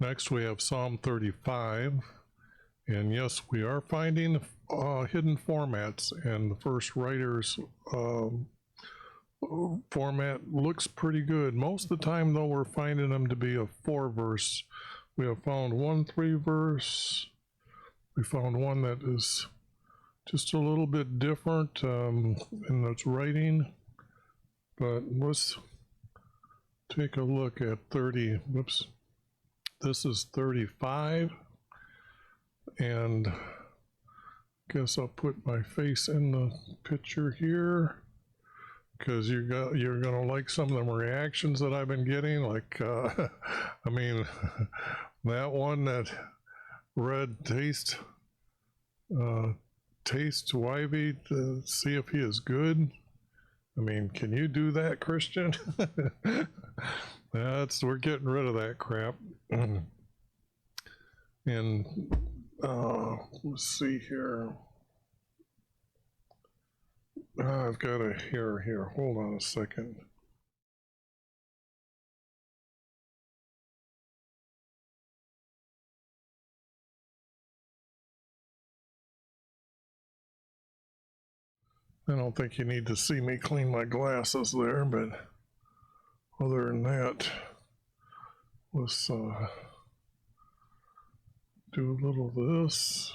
Next we have Psalm 35, and yes, we are finding hidden formats, and the first writer's format looks pretty good. Most of the time though, we're finding them to be a 4-verse. We have found one 3-verse. We found one that is just a little bit different in its writing, but let's take a look at 30. Whoops. This is 35, and I guess I'll put my face in the picture here because you're gonna like some of the reactions that I've been getting. Like, I mean, that one that read taste YV to see if he is good. I mean, can you do that, Christian? We're getting rid of that crap. And let's see here. I've got a hair here. Hold on a second. I don't think you need to see me clean my glasses there, but other than that, let's do a little of this.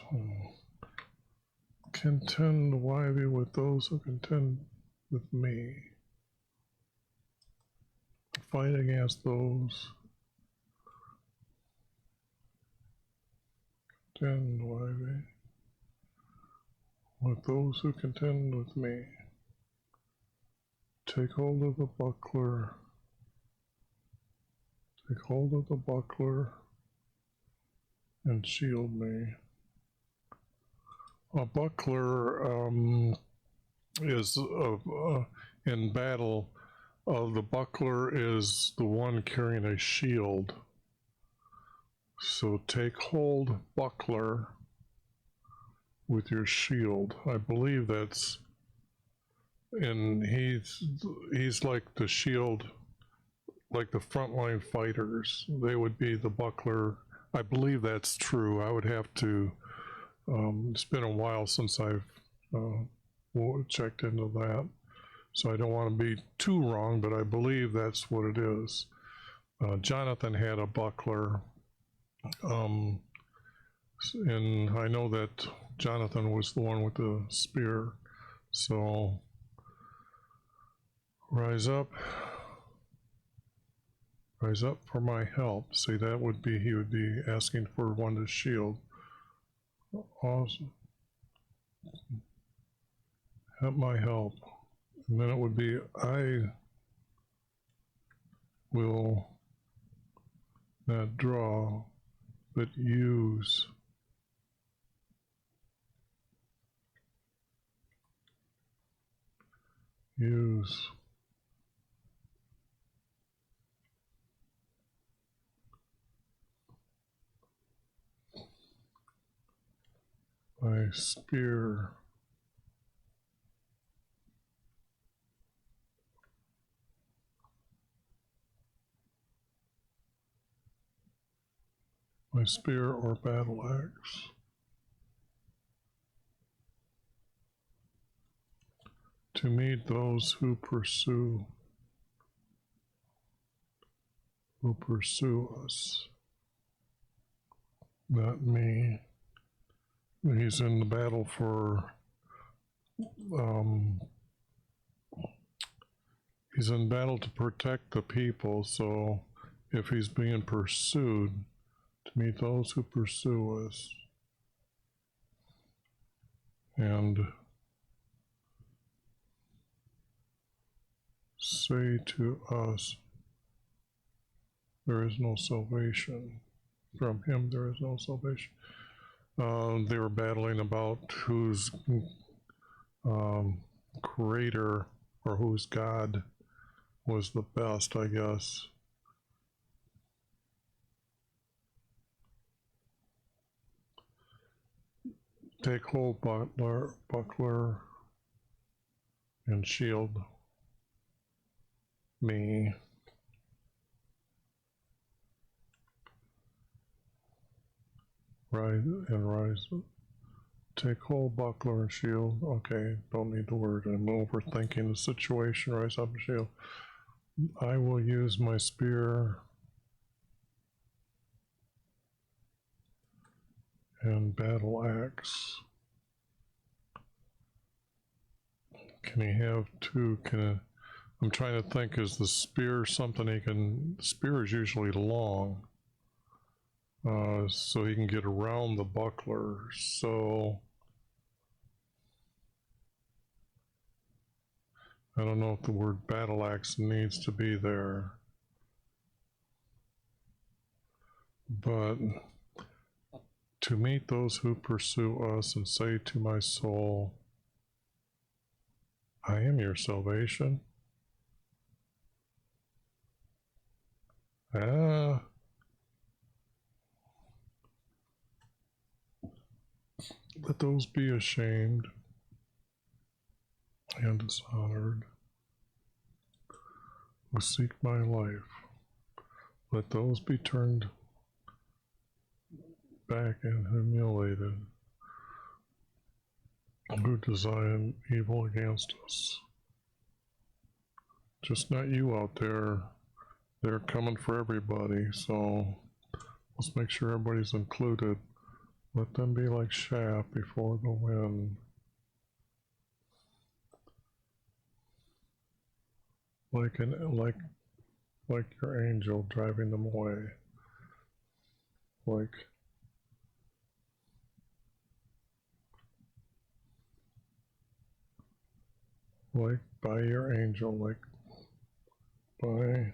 Contend YV with those who contend with me. Fight against those. Contend YV with those who contend with me. Take hold of the buckler. Take hold of the buckler and shield me. A buckler is in battle. The buckler is the one carrying a shield. So take hold, buckler, with your shield. I believe that's, and he's like the shield, like the frontline fighters. They would be the buckler. I believe that's true. I would have to. It's been a while since I've checked into that, so I don't want to be too wrong, but I believe that's what it is. Jonathan had a buckler, and I know that Jonathan was the one with the spear. So rise up for my help. See, that would be, he would be asking for one to shield. Awesome. Have my help. And then it would be, I will not draw, but use. Use. My spear. My spear or battle axe. To meet those who pursue us. Not me. He's in the battle for, he's in battle to protect the people, so if he's being pursued, to meet those who pursue us. And say to us, there is no salvation. From him there is no salvation. They were battling about whose creator or whose God was the best, I guess. Take hold, buckler, and shield me. rise. Take hold, buckler and shield. Okay, don't need the word. I'm overthinking the situation. Rise up and shield. I will use my spear and battle axe. Can he have two? I'm trying to think, is the spear something he can, spear is usually long. So he can get around the buckler. So I don't know if the word battle axe needs to be there. But to meet those who pursue us and say to my soul, I am your salvation. Let those be ashamed and dishonored who seek my life. Let those be turned back and humiliated who design evil against us. Just not you out there. They're coming for everybody, so let's make sure everybody's included. Let them be like chaff before the wind. Like your angel driving them away. Like by your angel, like by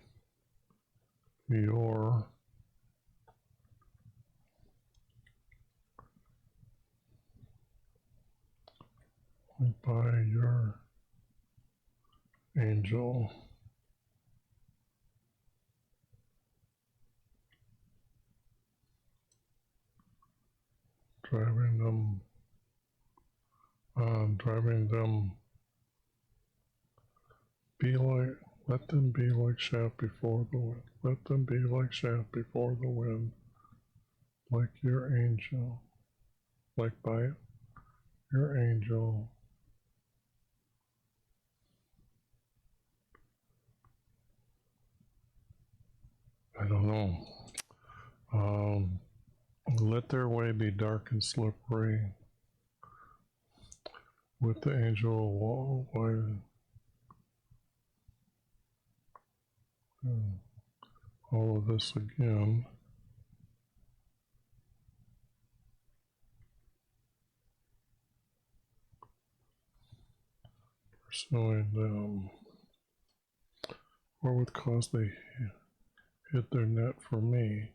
your angel. Driving them be like, let them be like chaff before the wind. Let them be like chaff before the wind, like your angel, like by your angel. I don't know. Let their way be dark and slippery. With the angel, all of this again. Pursuing them. Or would cause they hit their net for me.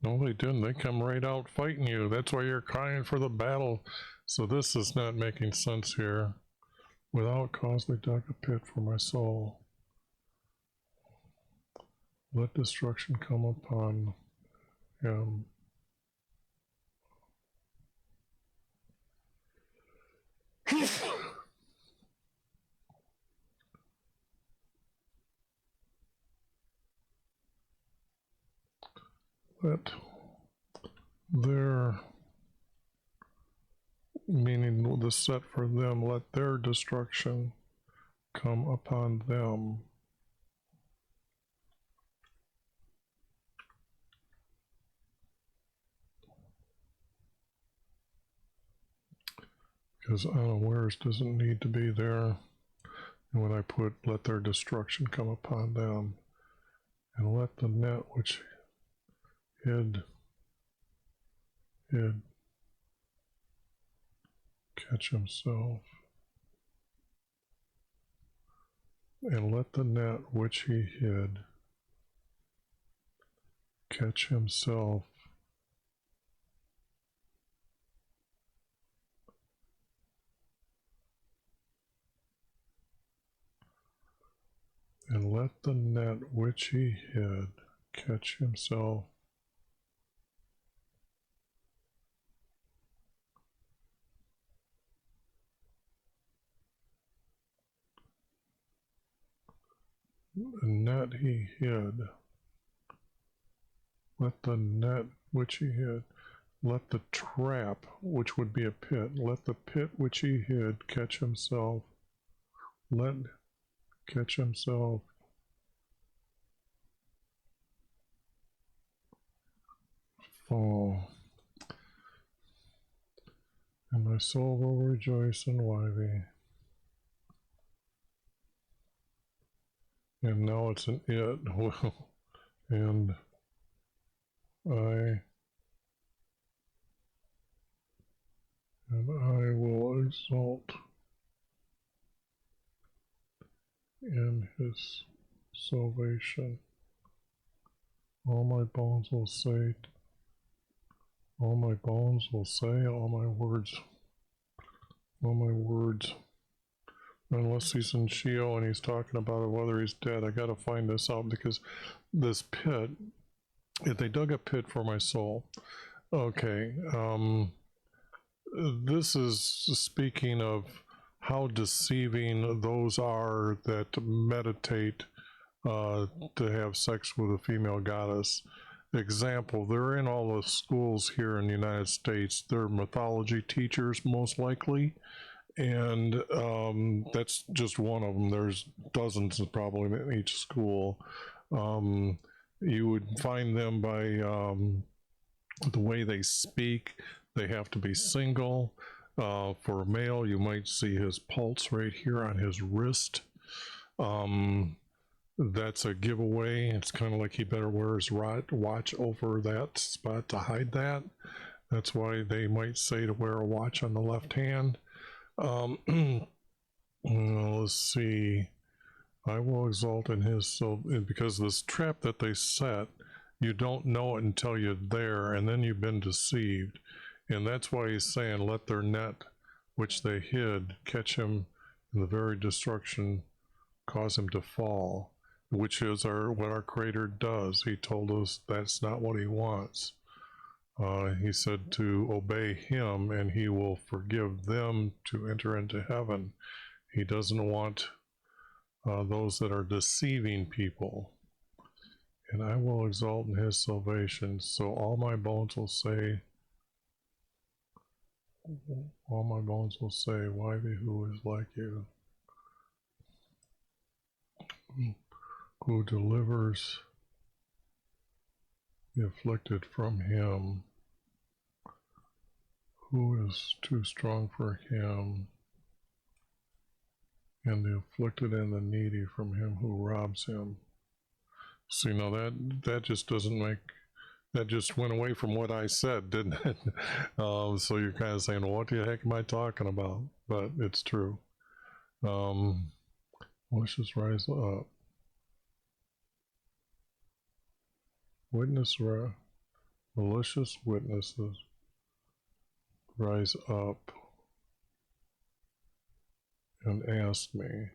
No, they didn't. They come right out fighting you. That's why you're crying for the battle. So this is not making sense here. Without cause they dug a pit for my soul. Let destruction come upon him. Let their, meaning the set for them, let their destruction come upon them. Because unawares doesn't need to be there. And when I put let their destruction come upon them, and let the net which hid catch himself, and let the net which he hid catch himself, and let the net which he hid catch himself. The net he hid. Let the net which he hid. let the trap, which would be a pit, let the pit which he hid catch himself. Let catch himself. Fall. And my soul will rejoice in YV. And now it's an it. Well, and I will exalt in his salvation. All my bones will say, all my bones will say, all my words, unless he's in Sheol and he's talking about whether he's dead. I gotta find this out, because this pit, if they dug a pit for my soul, okay, this is speaking of how deceiving those are that meditate to have sex with a female goddess. Example, they're in all the schools here in the United States. They're mythology teachers, most likely, and that's just one of them. There's dozens probably in each school. You would find them by the way they speak. They have to be single. For a male, you might see his pulse right here on his wrist. That's a giveaway. It's kind of like he better wear his watch over that spot to hide that. That's why they might say to wear a watch on the left hand. Let's see. I will exalt in his, so because this trap that they set, you don't know it until you're there, and then you've been deceived. And that's why he's saying, let their net, which they hid, catch him in the very destruction, cause him to fall, which is what our Creator does. He told us that's not what he wants. He said to obey him, and he will forgive them to enter into heaven. He doesn't want those that are deceiving people. And I will exalt in his salvation. So all my bones will say, why be who is like you? Who delivers the afflicted from him? Who is too strong for him? And the afflicted and the needy from him who robs him. See, now that just doesn't make, that just went away from what I said, didn't it? So you're kind of saying, well, what the heck am I talking about? But it's true. Let's just rise up. Malicious witnesses rise up and ask me.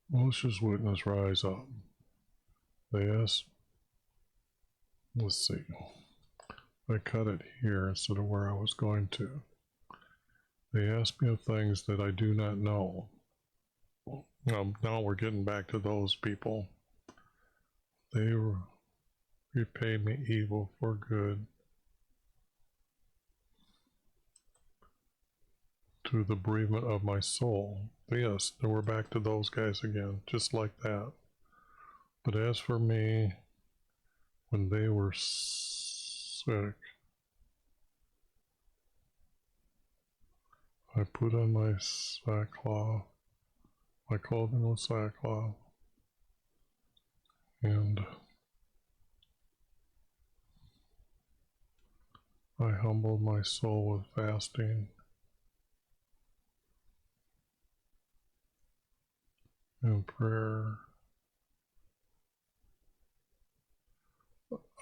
Malicious witness rise up. They ask, let's see, I cut it here instead of where I was going to. They ask me of things that I do not know. Now we're getting back to those people. They repay me evil for good. To the bereavement of my soul. Yes, then we're back to those guys again, just like that. But as for me, when they were sick, I put on my sackcloth, my clothing was sackcloth, and I humbled my soul with fasting and prayer,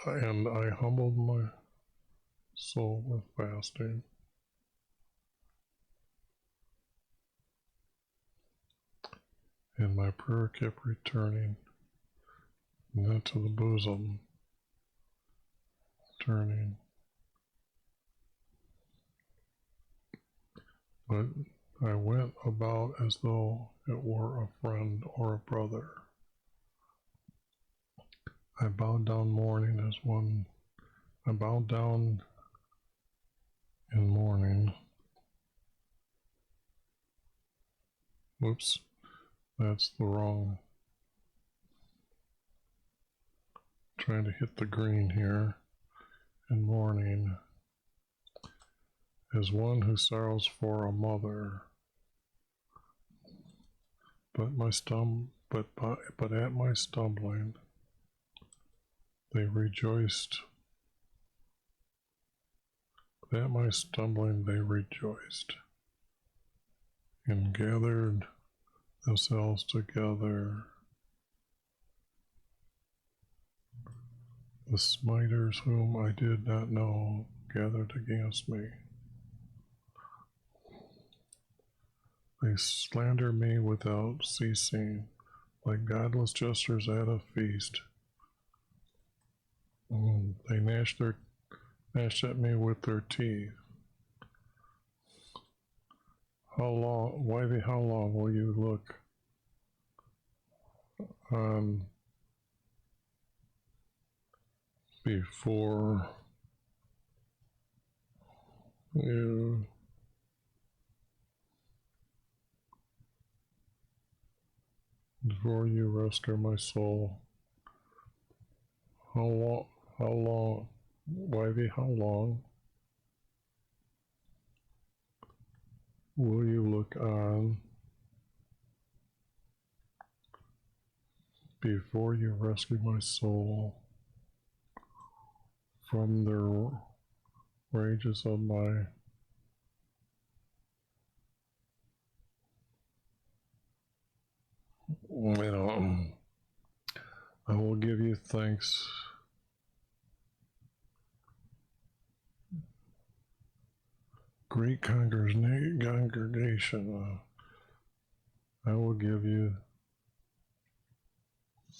and I humbled my soul with fasting. And my prayer kept returning, not to the bosom, turning. But I went about as though it were a friend or a brother. I bowed down mourning as one. I bowed down in mourning. Whoops, that's the wrong. Trying to hit the green here. In mourning, as one who sorrows for a mother. But at my stumbling, they rejoiced. But at my stumbling, they rejoiced, and gathered themselves together. The smiters whom I did not know gathered against me. They slander me without ceasing, like godless jesters at a feast. They gnashed at me with their teeth. How long will you look on before you rescue my soul? How long, YV, how long will you look on before you rescue my soul from the rages of my I will give you thanks. Great congregation, I will give you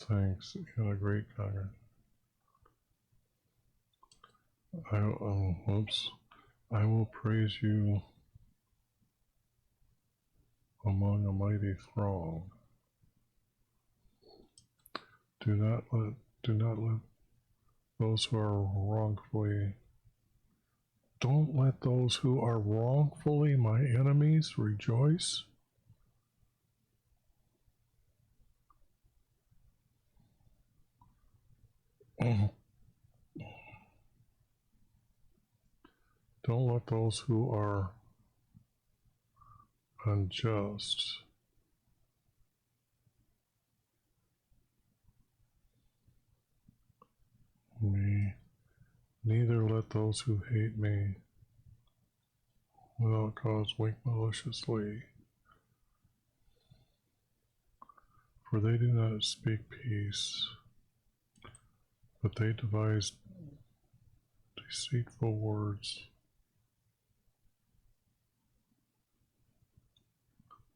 thanks in a great congregation. I will praise you among a mighty throng. Do not let those who are wrongfully. Don't let those who are wrongfully my enemies rejoice. Don't let those who are unjust me, neither let those who hate me without cause wink maliciously, for they do not speak peace, but they devise deceitful words.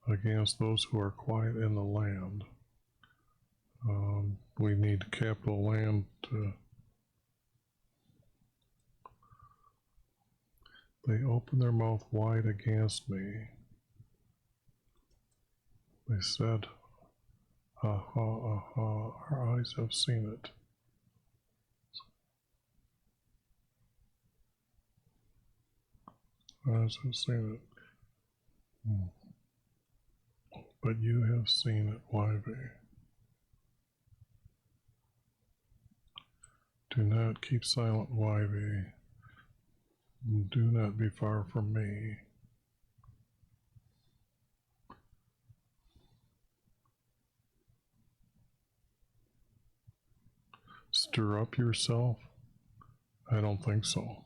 Against those who are quiet in the land. We need capital land to. They opened their mouth wide against me. They said, aha, aha, our eyes have seen it. Our eyes have seen it. But you have seen it, YV. Do not keep silent, YV. Do not be far from me. Stir up yourself? I don't think so.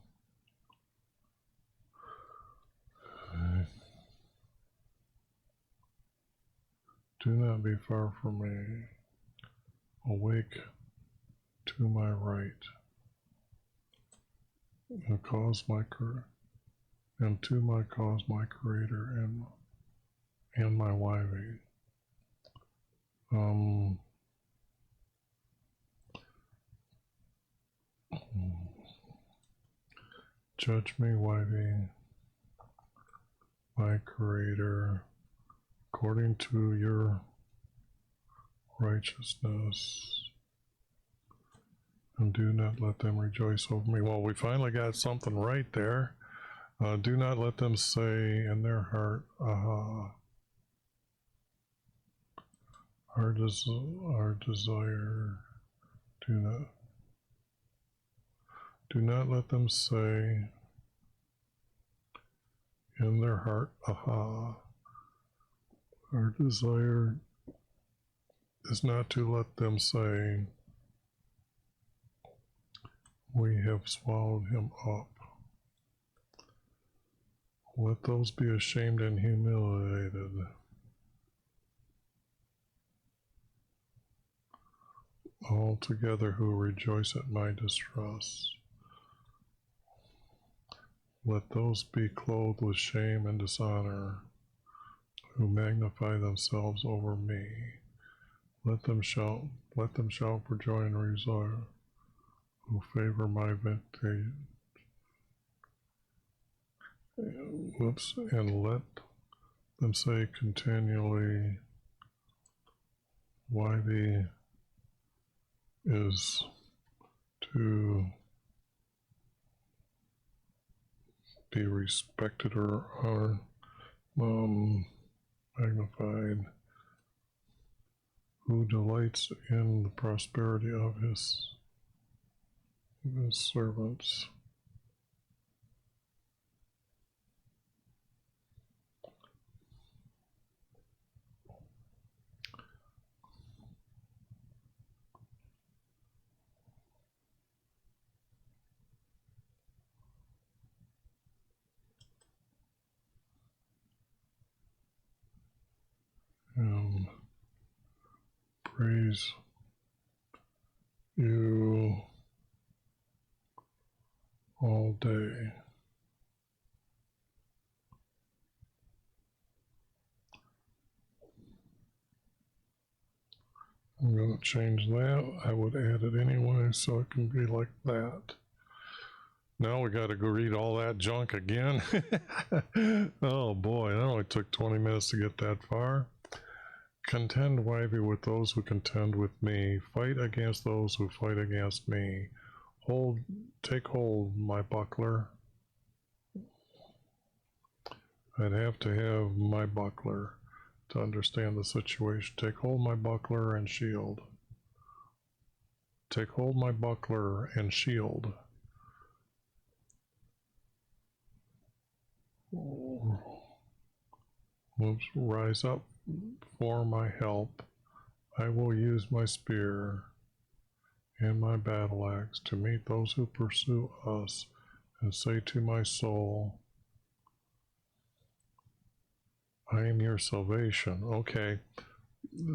Do not be far from me. Awake to my right. And to my cause my creator and my YV. Judge me, YV. my Creator, according to your righteousness, and do not let them rejoice over me. Well, we finally got something right there. Do not let them say in their heart, aha, our desire, do not let them say in their heart, aha, our desire is not to let them say, we have swallowed him up. Let those be ashamed and humiliated. All together who rejoice at my distress. Let those be clothed with shame and dishonor, who magnify themselves over me. Let them shout for joy and rejoice, who favor my victory. And let them say continually, YHVH is to be respected or magnified, who delights in the prosperity of his servants. Praise you all day. I'm going to change that. I would add it anyway so it can be like that. Now we got to go read all that junk again. Oh boy, that only took 20 minutes to get that far. Contend, YHVH, with those who contend with me. Fight against those who fight against me. Take hold, my buckler. I'd have to have my buckler to understand the situation. Take hold, my buckler and shield. Take hold, my buckler and shield. Oops, rise up for my help. I will use my spear and my battle axe to meet those who pursue us, and say to my soul, I am your salvation. Okay,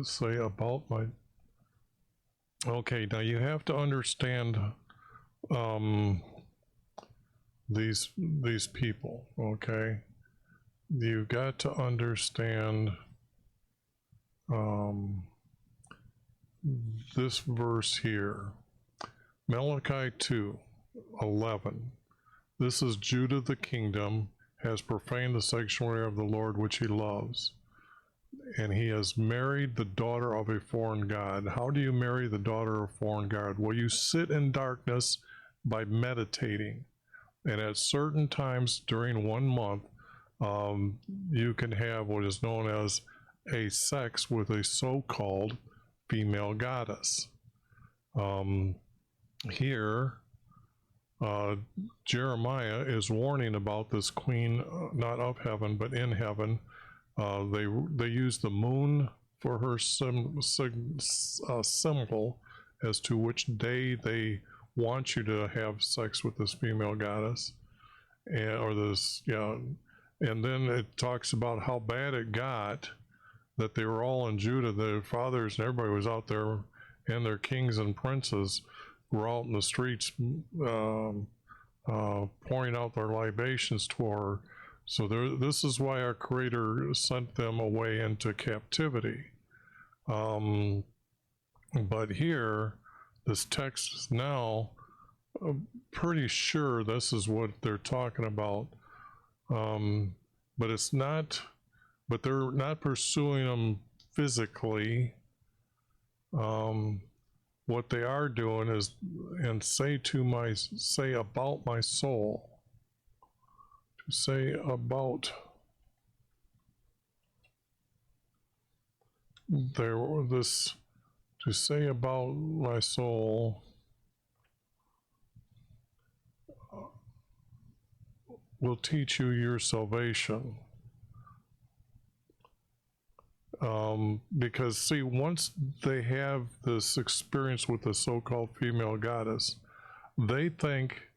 say about my... Okay, now you have to understand these people, okay? You've got to understand this verse here, Malachi 2:11. This is Judah the kingdom has profaned the sanctuary of the Lord which he loves, and he has married the daughter of a foreign god. How do you marry the daughter of a foreign god? Well, you sit in darkness by meditating, and at certain times during 1 month, you can have what is known as a sex with a so-called female goddess. Here, Jeremiah is warning about this queen, not of heaven, but in heaven. They use the moon for her symbol as to which day they want you to have sex with this female goddess, and then it talks about how bad it got, that they were all in Judah, their fathers and everybody was out there, and their kings and princes were out in the streets pouring out their libations to her. So this is why our Creator sent them away into captivity. But here, this text is now pretty sure this is what they're talking about. but it's not, but they're not pursuing them physically. What they are doing is, and say about my soul, to say about to say about my soul will teach you your salvation. Because see, once they have this experience with the so-called female goddess, they think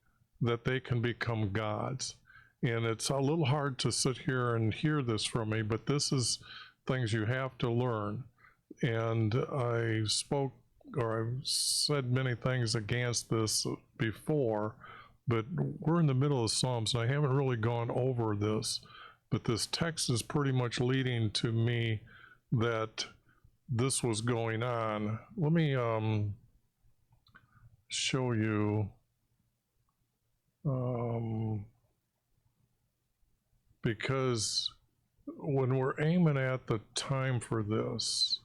that they can become gods. And it's a little hard to sit here and hear this from me, but this is things you have to learn. And I've said many things against this before, but we're in the middle of Psalms, and I haven't really gone over this, but this text is pretty much leading to me that this was going on. Let me show you, because when we're aiming at the time for this,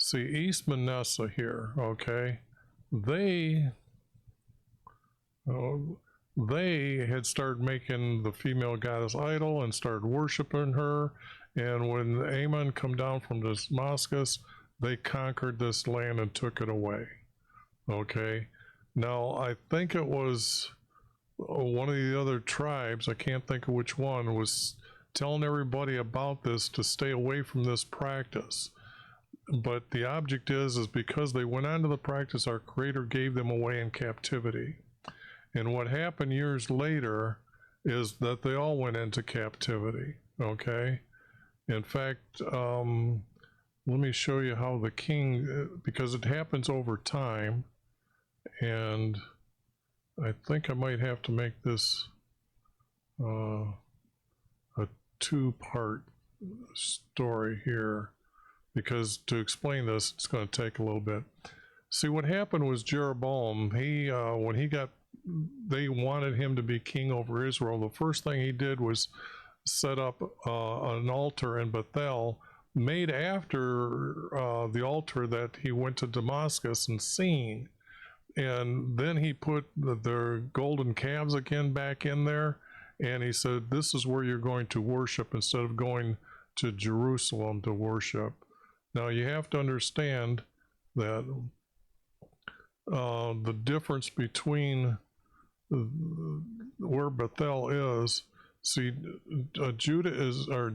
see, East Manasseh here, okay, they had started making the female goddess idol and started worshiping her. And when Ammon come down from Damascus, they conquered this land and took it away. Okay. Now, I think it was one of the other tribes, I can't think of which one, was telling everybody about this to stay away from this practice. But the object is because they went on to the practice, our Creator gave them away in captivity. And what happened years later is that they all went into captivity, okay? In fact, let me show you how the king, because it happens over time, and I think I might have to make this a two-part story here, because to explain this, it's going to take a little bit. See, what happened was Jeroboam, when they wanted him to be king over Israel, the first thing he did was set up an altar in Bethel, made after the altar that he went to Damascus and seen. And then he put the golden calves again back in there, and he said, this is where you're going to worship instead of going to Jerusalem to worship. Now you have to understand that the difference between where Bethel is, see,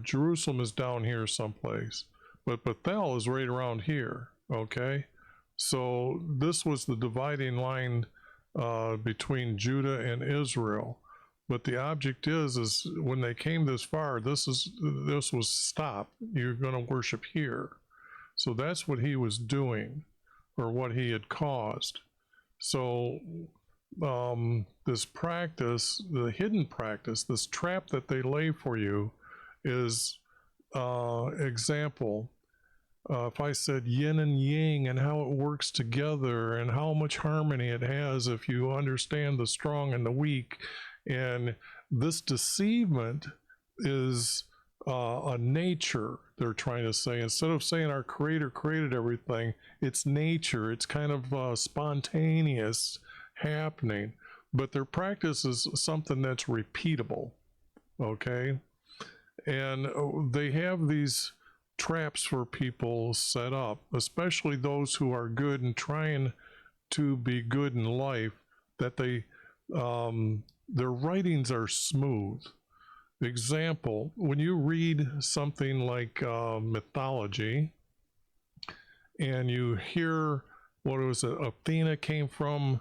Jerusalem is down here someplace, but Bethel is right around here, okay? So this was the dividing line between Judah and Israel. But the object is when they came this far, this was stop. You're going to worship here. So that's what he was doing, or what he had caused. So this practice, the hidden practice, this trap that they lay for you is example. If I said yin and yang and how it works together and how much harmony it has if you understand the strong and the weak, and this deceivement is a nature, they're trying to say. Instead of saying our Creator created everything, it's nature. It's kind of spontaneous happening. But their practice is something that's repeatable, okay? And they have these traps for people set up, especially those who are good and trying to be good in life, that they their writings are smooth. Example, when you read something like mythology and you hear, what was it, Athena came from,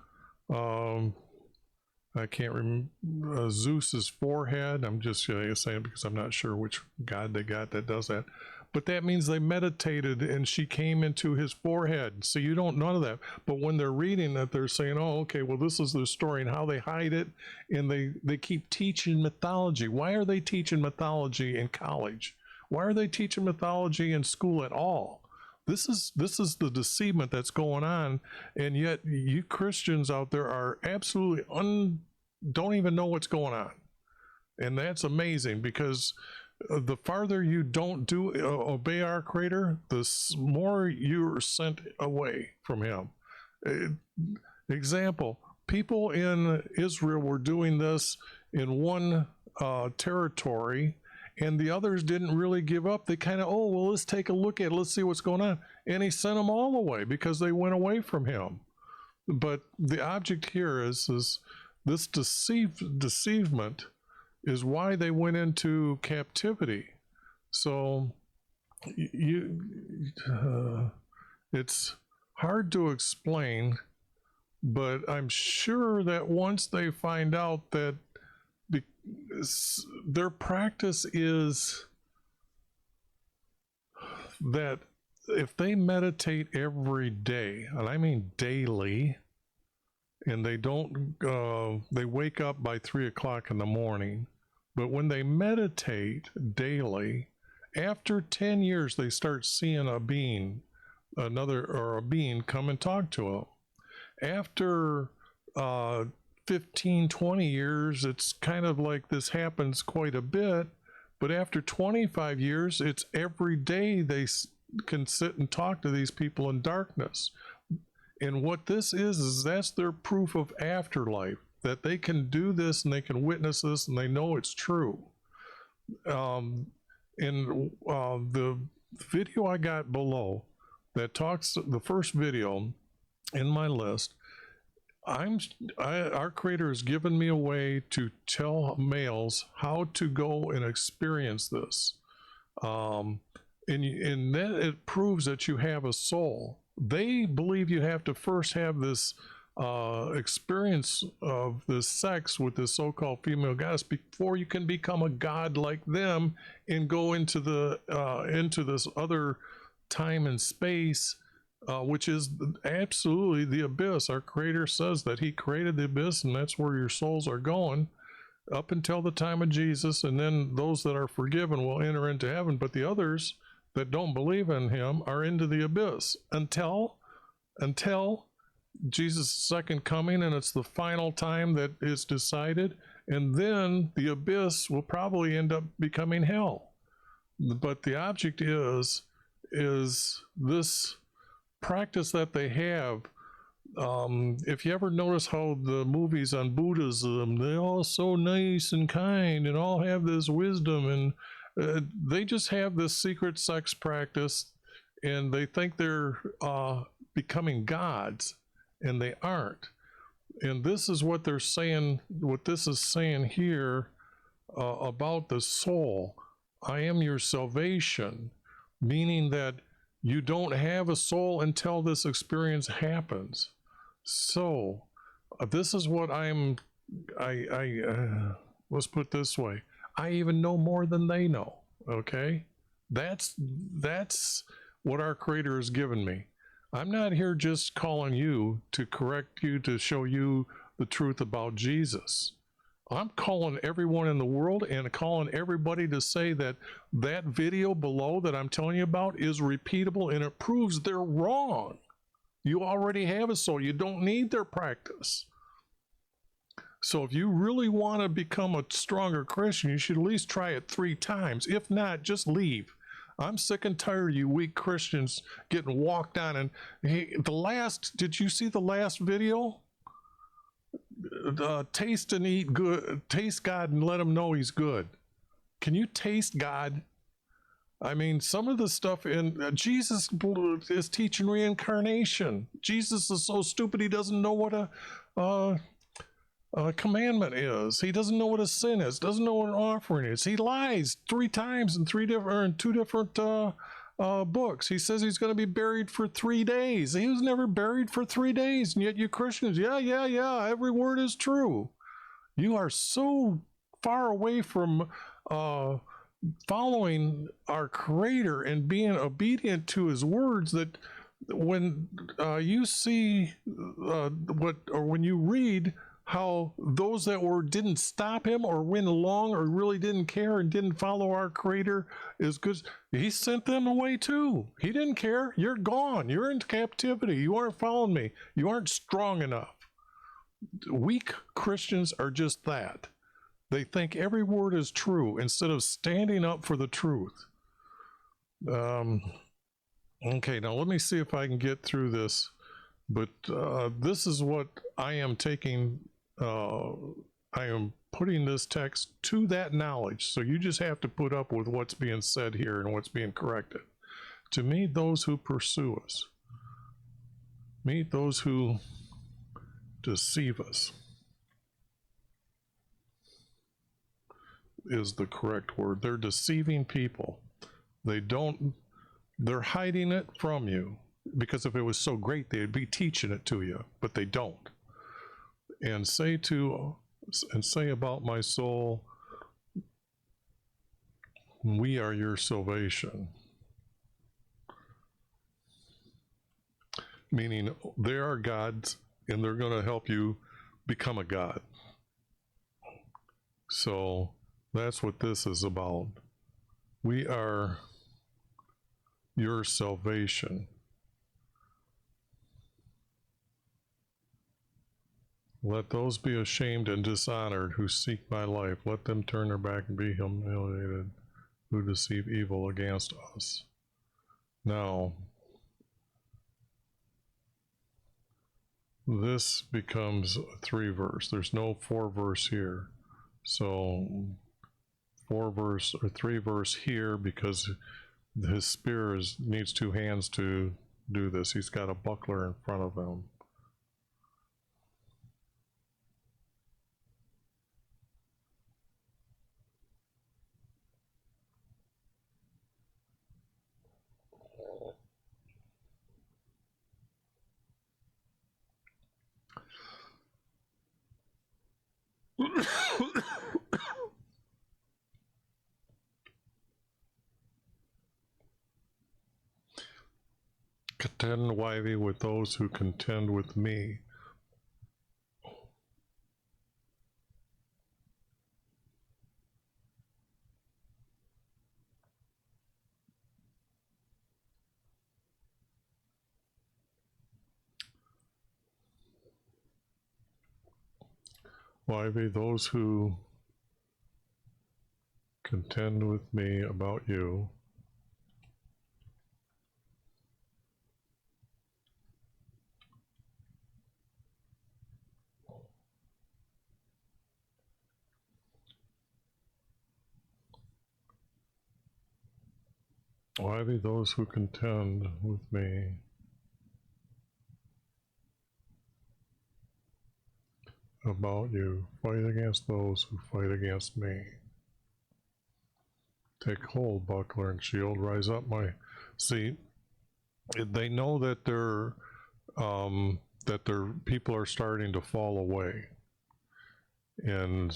I can't remember, Zeus's forehead. I'm just saying it because I'm not sure which god they got that does that. But that means they meditated and she came into his forehead. So you don't know that. But when they're reading that, they're saying, oh, okay, well, this is the story, and how they hide it. And they keep teaching mythology. Why are they teaching mythology in college? Why are they teaching mythology in school at all? This is the deceivement that's going on. And yet you Christians out there are absolutely don't even know what's going on. And that's amazing, because the farther you don't obey our Creator, the more you're sent away from Him. Example, people in Israel were doing this in one territory, and the others didn't really give up. They kind of, oh, well, let's take a look at it. Let's see what's going on. And He sent them all away because they went away from Him. But the object here is this deceivement is why they went into captivity. So it's hard to explain, but I'm sure that once they find out that their practice is that if they meditate every day, and I mean daily, and they don't, they wake up by 3 o'clock in the morning, but when they meditate daily, after 10 years, they start seeing a being, a being come and talk to them. After 15, 20 years, it's kind of like this happens quite a bit, but after 25 years, it's every day they can sit and talk to these people in darkness. And what this is that's their proof of afterlife, that they can do this and they can witness this and they know it's true. In the video I got below that talks, the first video in my list, our Creator has given me a way to tell males how to go and experience this. And then it proves that you have a soul. They believe you have to first have this experience of this sex with this so-called female goddess before you can become a god like them and go into this other time and space, which is absolutely the abyss. Our Creator says that He created the abyss, and that's where your souls are going up until the time of Jesus, and then those that are forgiven will enter into heaven, but the others that don't believe in Him are into the abyss until Jesus' second coming, and it's the final time that is decided, and then the abyss will probably end up becoming hell. But the object is this practice that they have. If you ever notice how the movies on Buddhism, they're all so nice and kind and all have this wisdom, and they just have this secret sex practice, and they think they're becoming gods, and they aren't. And this is what they're saying, what this is saying here about the soul. I am your salvation, meaning that you don't have a soul until this experience happens. So this is what let's put it this way. I even know more than they know. Okay, that's what our Creator has given me. I'm not here just calling you to correct you, to show you the truth about Jesus. I'm calling everyone in the world and calling everybody to say that that video below that I'm telling you about is repeatable, and it proves they're wrong. You already have a soul. You don't need their practice. So if you really want to become a stronger Christian, you should at least try it 3 times. If not, just leave. I'm sick and tired of you weak Christians getting walked on. And hey, did you see the last video? Taste and eat good. Taste God and let Him know He's good. Can you taste God? I mean, some of the stuff in Jesus is teaching reincarnation. Jesus is so stupid He doesn't know what a commandment is. He doesn't know what a sin is. Doesn't know what an offering is. He lies 3 times in 2 different books. He says he's going to be buried for 3 days. He was never buried for 3 days, and yet you Christians, yeah, every word is true. You are so far away from following our Creator and being obedient to His words that when you see when you read how those that didn't stop Him or went along or really didn't care and didn't follow our Creator is good. He sent them away too. He didn't care. You're gone. You're in captivity. You aren't following me. You aren't strong enough. Weak Christians are just that. They think every word is true instead of standing up for the truth. Okay, now let me see if I can get through this. But this is what I am taking, I am putting this text to that knowledge. So you just have to put up with what's being said here and what's being corrected. To meet those who pursue us, meet those who deceive us is the correct word. They're deceiving people. They're hiding it from you, because if it was so great, they'd be teaching it to you, but they don't. And say about my soul, we are your salvation. Meaning they are gods and they're going to help you become a god. So that's what this is about. We are your salvation. Let those be ashamed and dishonored who seek my life. Let them turn their back and be humiliated who deceive evil against us. Now, this becomes a 3-verse. There's no 4-verse here. So 4-verse or 3-verse here, because his spear needs 2 hands to do this. He's got a buckler in front of him. Contend, YV, with those who contend with me. YV, those who contend with me about you. YV, those who contend with me about you. Fight against those who fight against me. Take hold, buckler and shield. Rise up, my... See, they know that their people are starting to fall away. And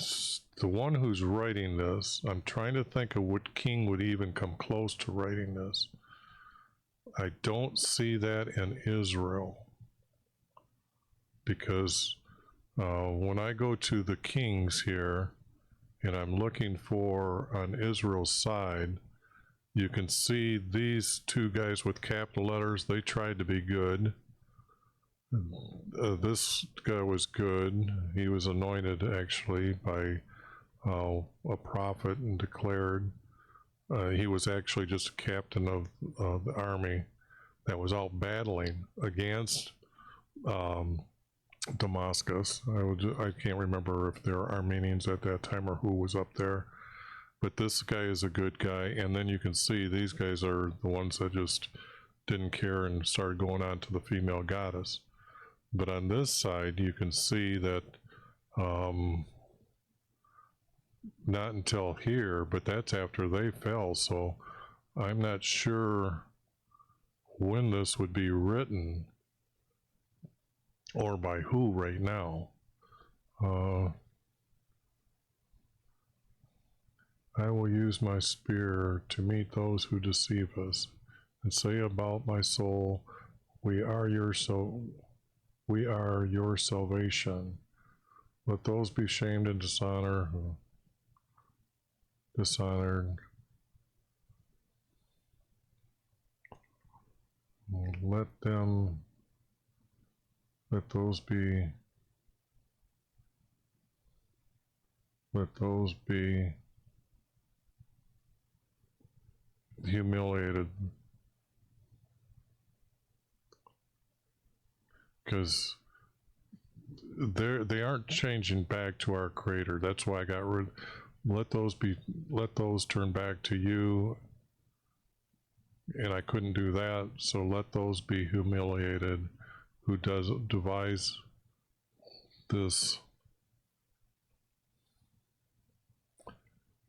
the one who's writing this, I'm trying to think of what king would even come close to writing this. I don't see that in Israel, because when I go to the kings here and I'm looking for on Israel's side, you can see these 2 guys with capital letters. They tried to be good. This guy was good. He was anointed actually by a prophet and declared. He was actually just a captain of the army that was out battling against Damascus. I can't remember if there were Armenians at that time or who was up there, but this guy is a good guy. And then you can see these guys are the ones that just didn't care and started going on to the female goddess. But on this side, you can see that not until here, but that's after they fell. So I'm not sure when this would be written or by who right now. I will use my spear to meet those who deceive us and say about my soul, we are your salvation. Let those be shamed and dishonored. Let those be let those be humiliated. Because they aren't changing back to our Creator. That's why I got rid. Let those turn back to you. And I couldn't do that, so let those be humiliated who does devise this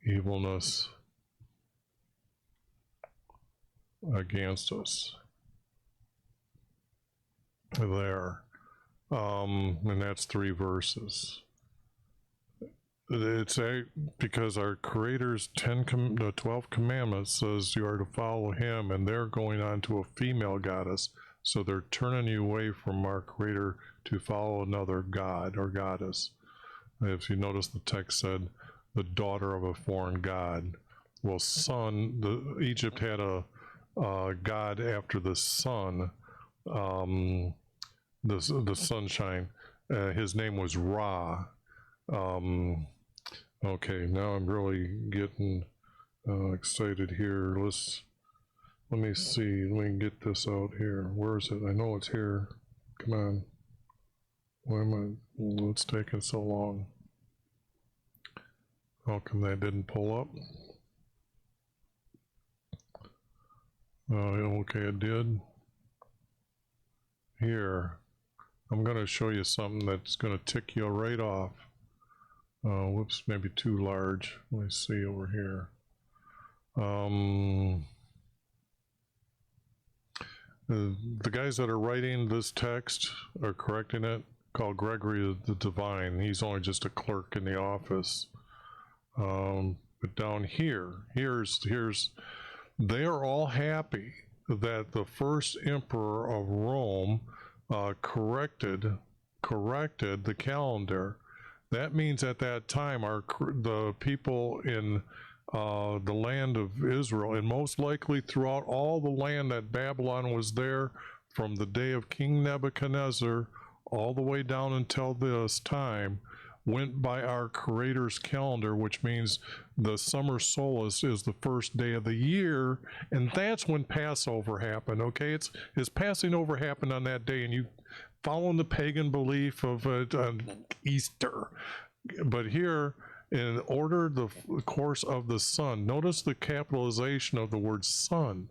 evilness against us. There. And that's 3 verses. It's because our Creator's 12 commandments says you are to follow him, and they're going on to a female goddess. So they're turning you away from our Creator to follow another god or goddess. If you notice, the text said the daughter of a foreign god. Well, Egypt had a god after the sun, the sunshine. His name was Ra. Okay, now I'm really getting excited here. Let me see. Let me get this out here. Where is it? I know it's here. Come on. Why am I? What's taking so long? How come that didn't pull up? Okay, it did. Here. I'm going to show you something that's going to tick you right off. Whoops, maybe too large. Let me see over here. The guys that are writing this text are correcting it, called Gregory the Divine. He's only just a clerk in the office. But down here, they are all happy that the first emperor of Rome corrected the calendar. That means at that time, the people in the land of Israel, and most likely throughout all the land that Babylon was there, from the day of King Nebuchadnezzar all the way down until this time, went by our Creator's calendar, which means the summer solstice is the first day of the year, and that's when Passover happened. Okay, it's passing over happened on that day, and you following the pagan belief of Easter. But here, in order the course of the sun, notice the capitalization of the word sun.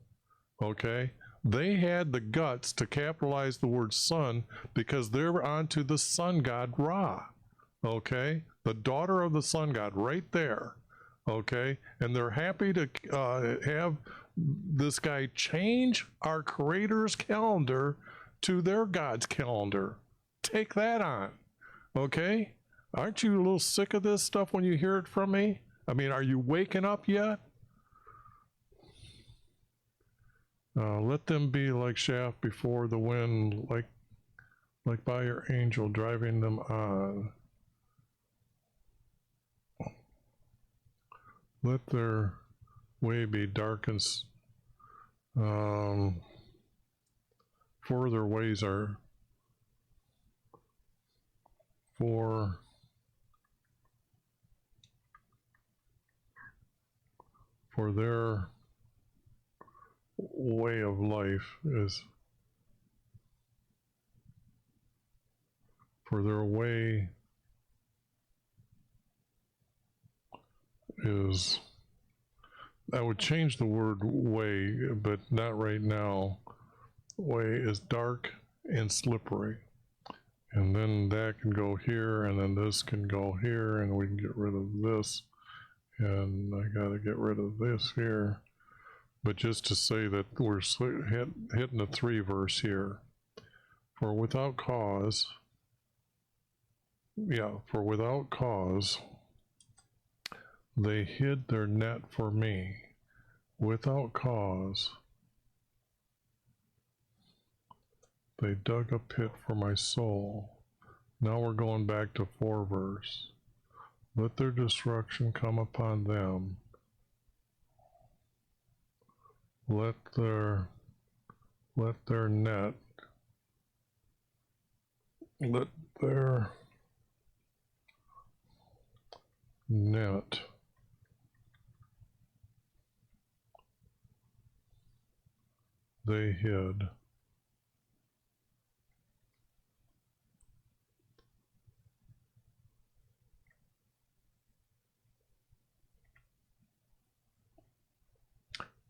Okay, they had the guts to capitalize the word sun because they're onto the sun god Ra. Okay, the daughter of the sun god right there. Okay, and they're happy to have this guy change our Creator's calendar to their God's calendar. Take that on. Okay, aren't you a little sick of this stuff when you hear it from me? I mean, are you waking up yet? Let them be like chaff before the wind, like by your angel driving them on. Let their way be darkened, for their ways are for their way of life is for their way is, I would change the word way, but not right now. Way is dark and slippery. And then that can go here, and then this can go here, and we can get rid of this. And I got to get rid of this here. But just to say that we're hitting the 3 verse here. For without cause, they hid their net for me. Without cause, they dug a pit for my soul. Now we're going back to 4 verse. Let their destruction come upon them. Let their net, let their net they hid.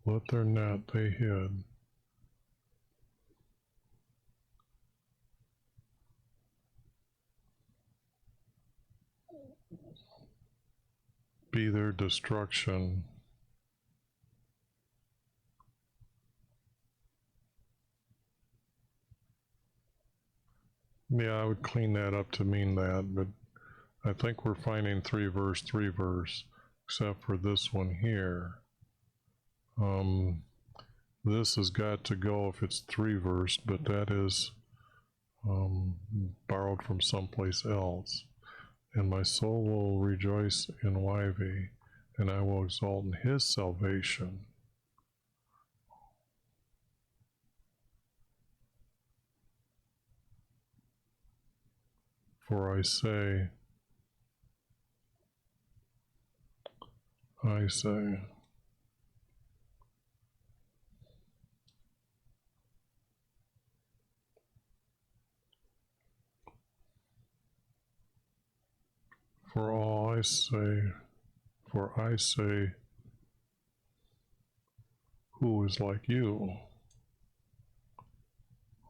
What their net they hid. Be their destruction. Yeah, I would clean that up to mean that, but I think we're finding 3 verse, 3 verse, except for this one here. This has got to go if it's 3 verse, but that is borrowed from someplace else. And my soul will rejoice in YV, and I will exalt in his salvation. For I say, for I say, who is like you?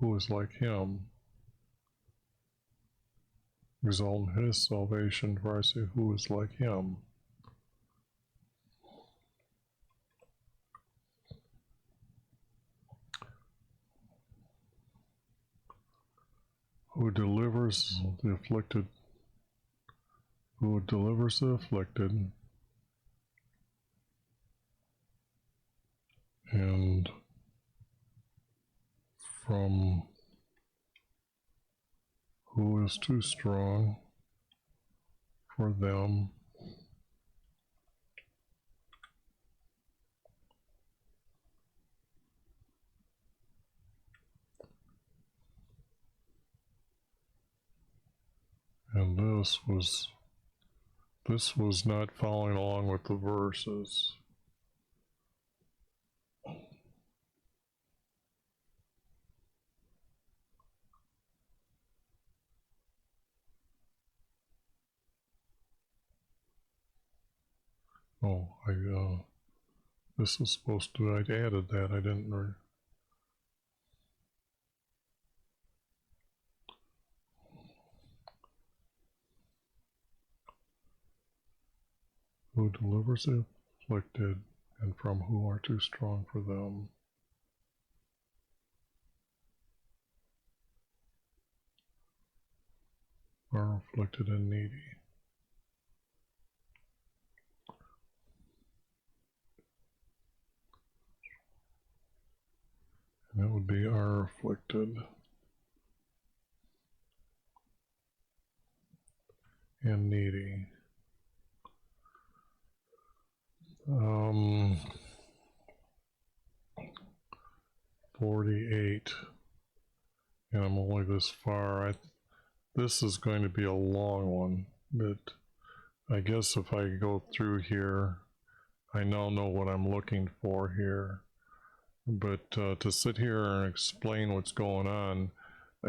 Who is like him? Exalt in his salvation, for I say, who is like him? Who delivers the afflicted, and from who is too strong for them. And this was not following along with the verses. Oh, this is supposed to, I added that, I didn't. Who delivers the afflicted, and from who are too strong for them. Are afflicted and needy. And that would be are afflicted and needy. 48, and I'm only this far. This is going to be a long one, but I guess if I go through here, I now know what I'm looking for here. But to sit here and explain what's going on,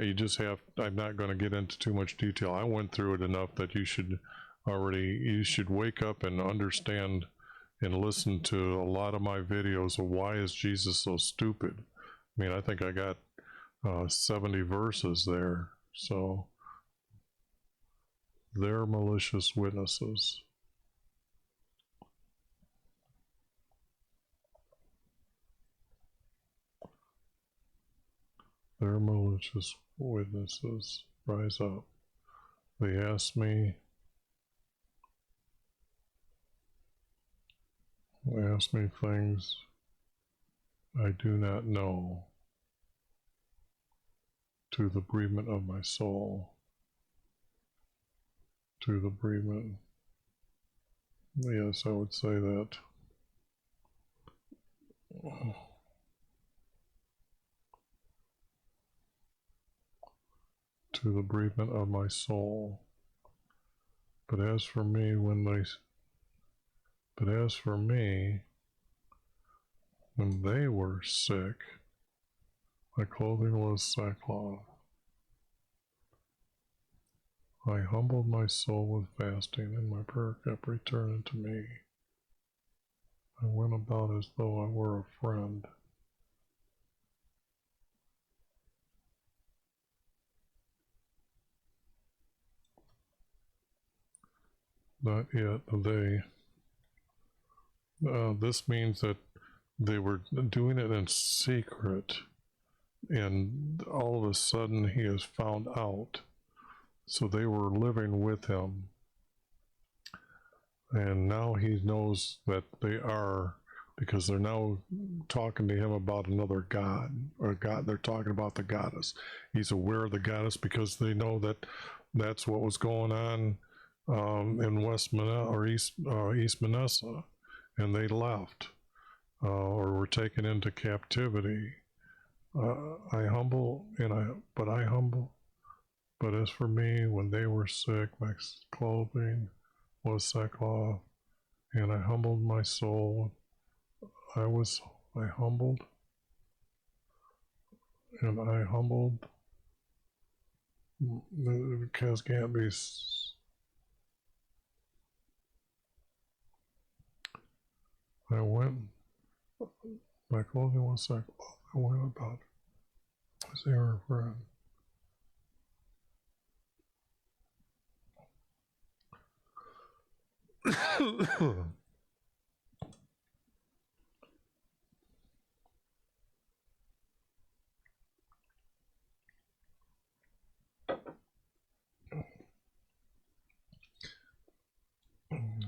you just have, I'm not going to get into too much detail. I went through it enough that you should wake up and understand and listen to a lot of my videos of why is Jesus so stupid. I mean, I think I got 70 verses there. So they're malicious witnesses. Their malicious witnesses rise up. They ask me things I do not know, to the bereavement of my soul. To the bereavement. Yes, I would say that. To the bereavement of my soul. But as for me, when But as for me, when they were sick, my clothing was sackcloth. I humbled my soul with fasting, and my prayer kept returning to me. I went about as though I were a friend. Not yet, they. This means that they were doing it in secret, and all of a sudden he is found out. So they were living with him, and now he knows that they are, because they're now talking to him about another god, or god. They're talking about the goddess. He's aware of the goddess because they know that that's what was going on in West Manessa or East Manessa, and they left or were taken into captivity. I humble, but I humble. But as for me, when they were sick, my clothing was sackcloth, and I humbled my soul. I humbled, and I humbled, because can't be. I went, my clothing was sackcloth. I went about as they were a friend.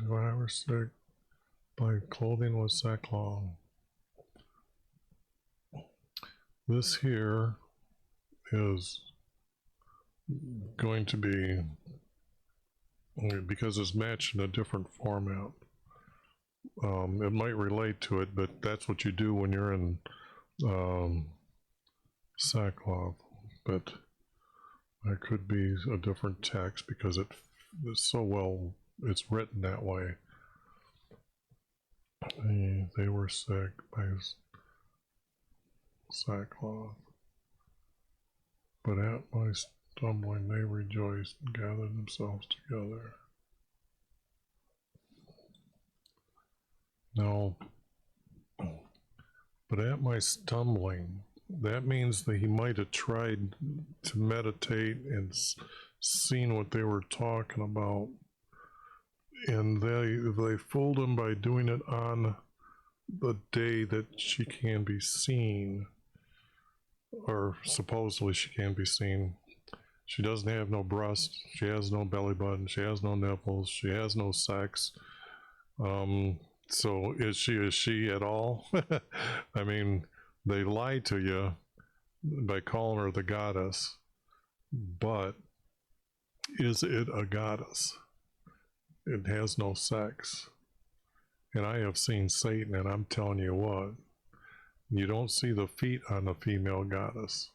When I was sick, my clothing was sackcloth. This here is going to be, because it's matched in a different format, it might relate to it, but that's what you do when you're in sackcloth. But it could be a different text because it's so well, it's written that way. They were sick by sackcloth, but at my stumbling they rejoiced and gathered themselves together. Now, but at my stumbling, that means that he might have tried to meditate and seen what they were talking about, and they fooled him by doing it on the day that she can be seen, or supposedly she can be seen. She doesn't have no breasts, she has no belly button, she has no nipples, she has no sex. So is she at all? I mean, they lie to you by calling her the goddess, but is it a goddess? It has no sex. And I have seen Satan, and I'm telling you what, you don't see the feet on a female goddess,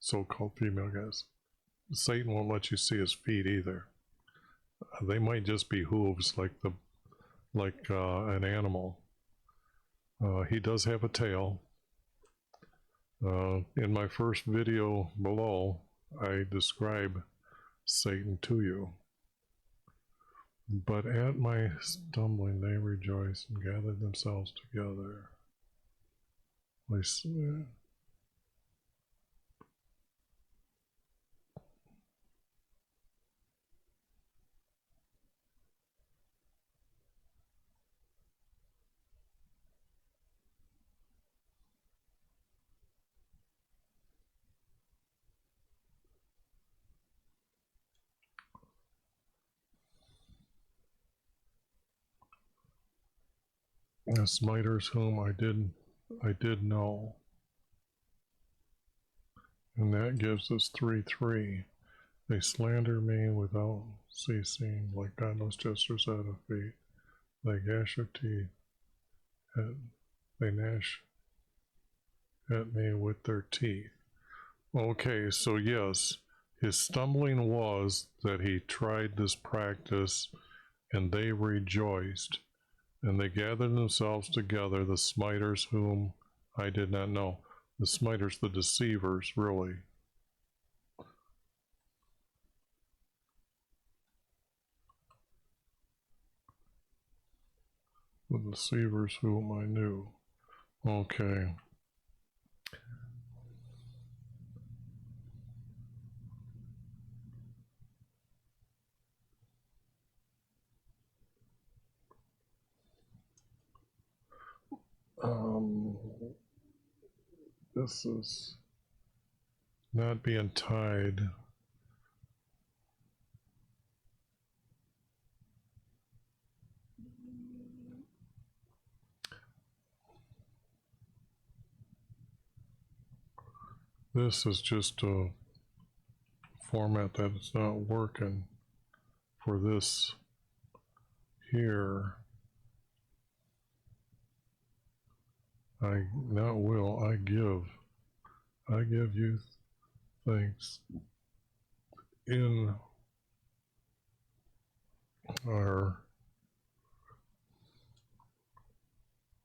so-called female goddess. Satan won't let you see his feet either. They might just be hooves, like an animal. He does have a tail. In my first video below, I describe Satan to you. But at my stumbling they rejoiced and gathered themselves together. The smiters whom I did know. And that gives us 3:3. They slander me without ceasing, like godless jesters at of feet. They gash their teeth, they gnash at me with their teeth. Okay, so yes, his stumbling was that he tried this practice and they rejoiced. And they gathered themselves together, the smiters whom I did not know. The smiters, the deceivers, really. The deceivers whom I knew. Okay. This is not being tied. This is just a format that is not working for this here. I give you thanks in our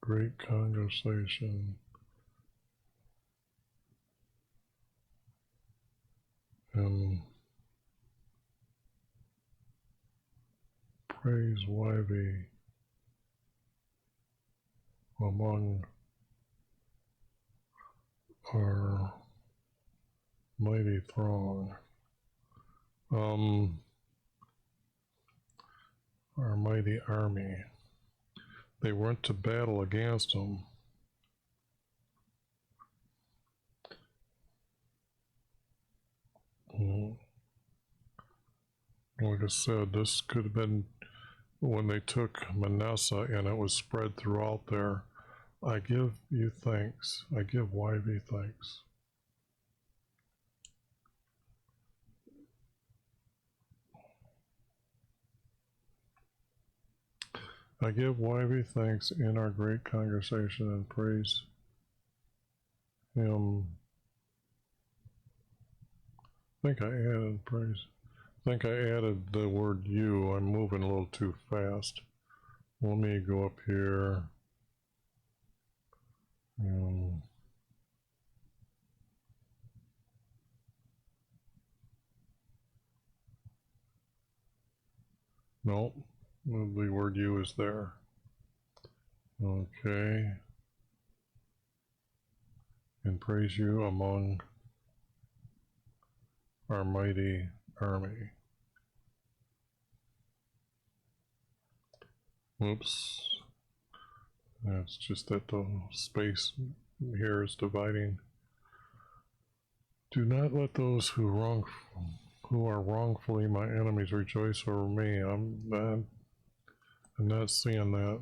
great conversation and praise YV among our mighty throng. Our mighty army. They went to battle against them. Like I said, this could have been when they took Manasseh and it was spread throughout there. I give you thanks. I give YV thanks. I give YV thanks in our great congregation and praise him. I think I added praise. I think I added the word you. I'm moving a little too fast. Let me go up here. Nope, the word you is there. Okay. And praise you among our mighty army. Whoops. That's just that the space here is dividing. Do not let those who are wrongfully my enemies rejoice over me. I'm not seeing that.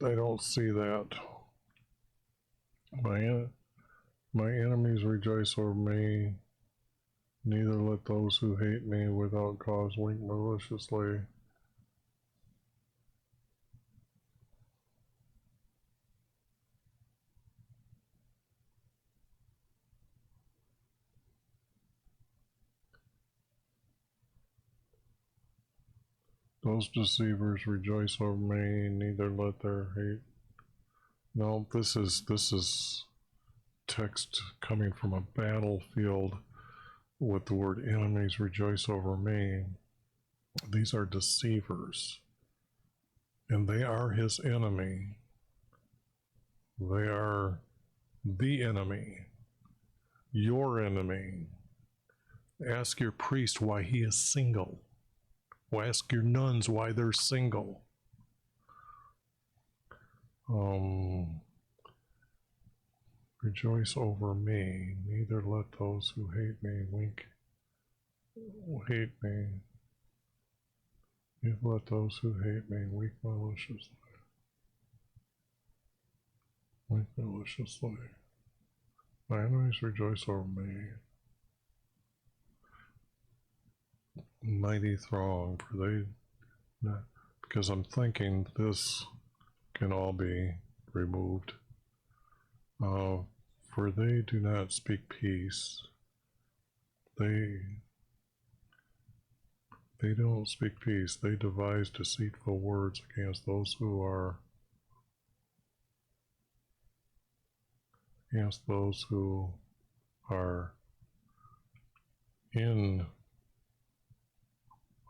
I don't see that. My enemies rejoice over me. Neither let those who hate me without cause wink maliciously. Those deceivers rejoice over me, neither let their hate. No, this is text coming from a battlefield with the word enemies rejoice over me. These are deceivers, and they are his enemy. They are the enemy, your enemy. Ask your priest why he is single. Ask your nuns why they're single. Rejoice over me, neither let those who hate me hate me. Neither let those who hate me wink maliciously. Wink maliciously. My enemies rejoice over me. Mighty throng, for they, because I'm thinking this can all be removed. For they do not speak peace. They They don't speak peace. They devise deceitful words against those who are in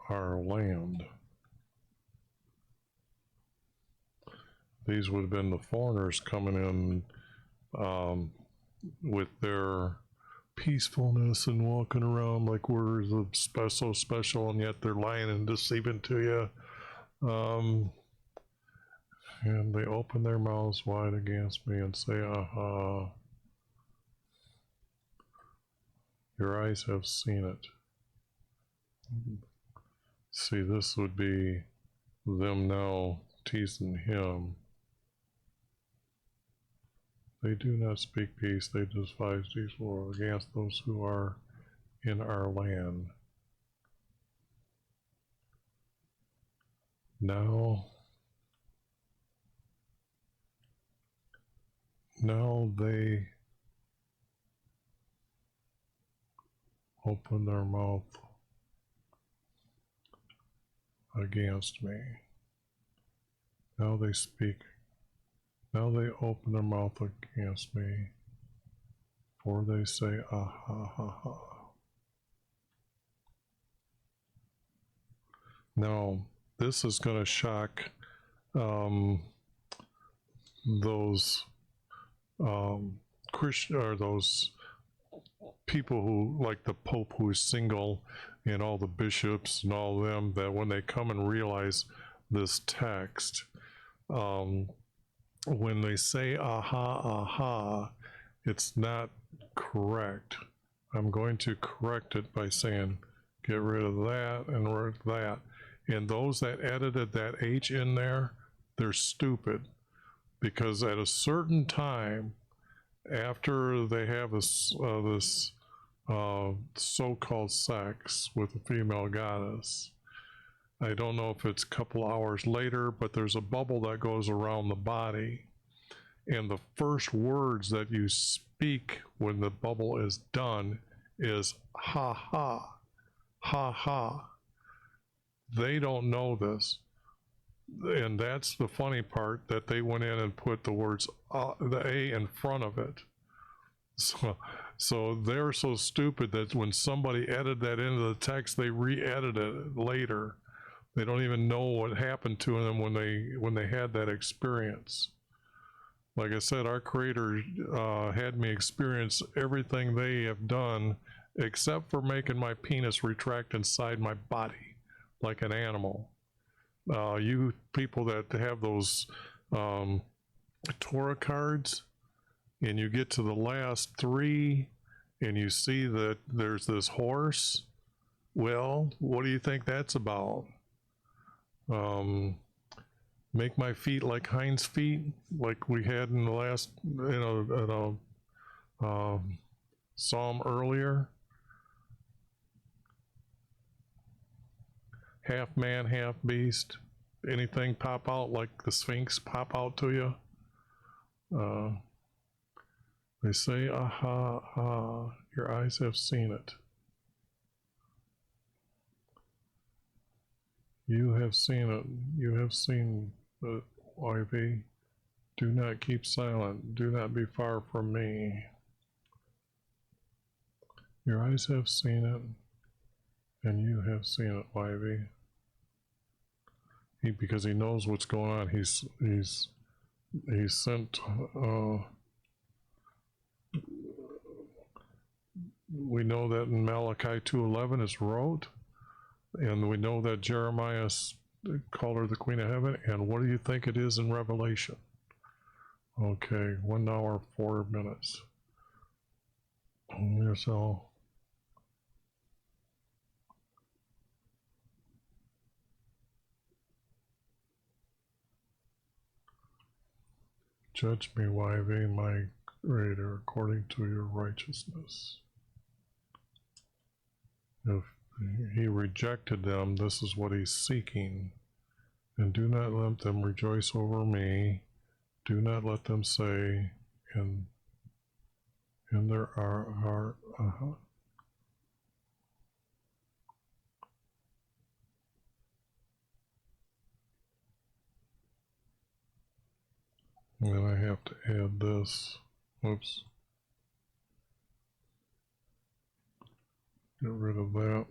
our land. These would have been the foreigners coming in with their peacefulness and walking around like we're so special, and yet they're lying and deceiving to you. And they open their mouths wide against me and say, aha, your eyes have seen it. See, this would be them now teasing him. They do not speak peace, they devise these words against those who are in our land. Now they open their mouth against me. Now they speak. Now they open their mouth against me, for they say, ah ha ha ha. Now, this is going to shock those Christian, or those people who, like the Pope, who is single, and all the bishops and all of them, that when they come and realize this text, when they say aha, aha, it's not correct. I'm going to correct it by saying, get rid of that and rid of that. And those that edited that H in there, they're stupid. Because at a certain time, after they have this so-called sex with a female goddess, I don't know if it's a couple hours later, but there's a bubble that goes around the body. And the first words that you speak when the bubble is done is ha ha, ha ha. They don't know this. And that's the funny part, that they went in and put the words, the A in front of it. So they're so stupid that when somebody edited that into the text, they re-edited it later. They don't even know what happened to them when they had that experience. Like I said, our Creator had me experience everything they have done, except for making my penis retract inside my body like an animal. You people that have those Torah cards, and you get to the last 3 and you see that there's this horse, well, what do you think that's about? Make my feet like Hind's feet, like we had in the last, psalm earlier. Half man, half beast. Anything pop out like the Sphinx pop out to you? They say, aha, ah, your eyes have seen it. You have seen it. You have seen the YV. Do not keep silent. Do not be far from me. Your eyes have seen it, and you have seen it, YV. Because he knows what's going on. He's sent. We know that in Malachi 2:11 is wrote, and we know that Jeremiah called her the Queen of Heaven. And what do you think it is in Revelation? Okay, 1 hour 4 minutes. So. Judge me, YV, my Creator, according to your righteousness. If he rejected them, this is what he's seeking. And do not let them rejoice over me. Do not let them say in their heart, And then I have to add this. Oops. Get rid of that.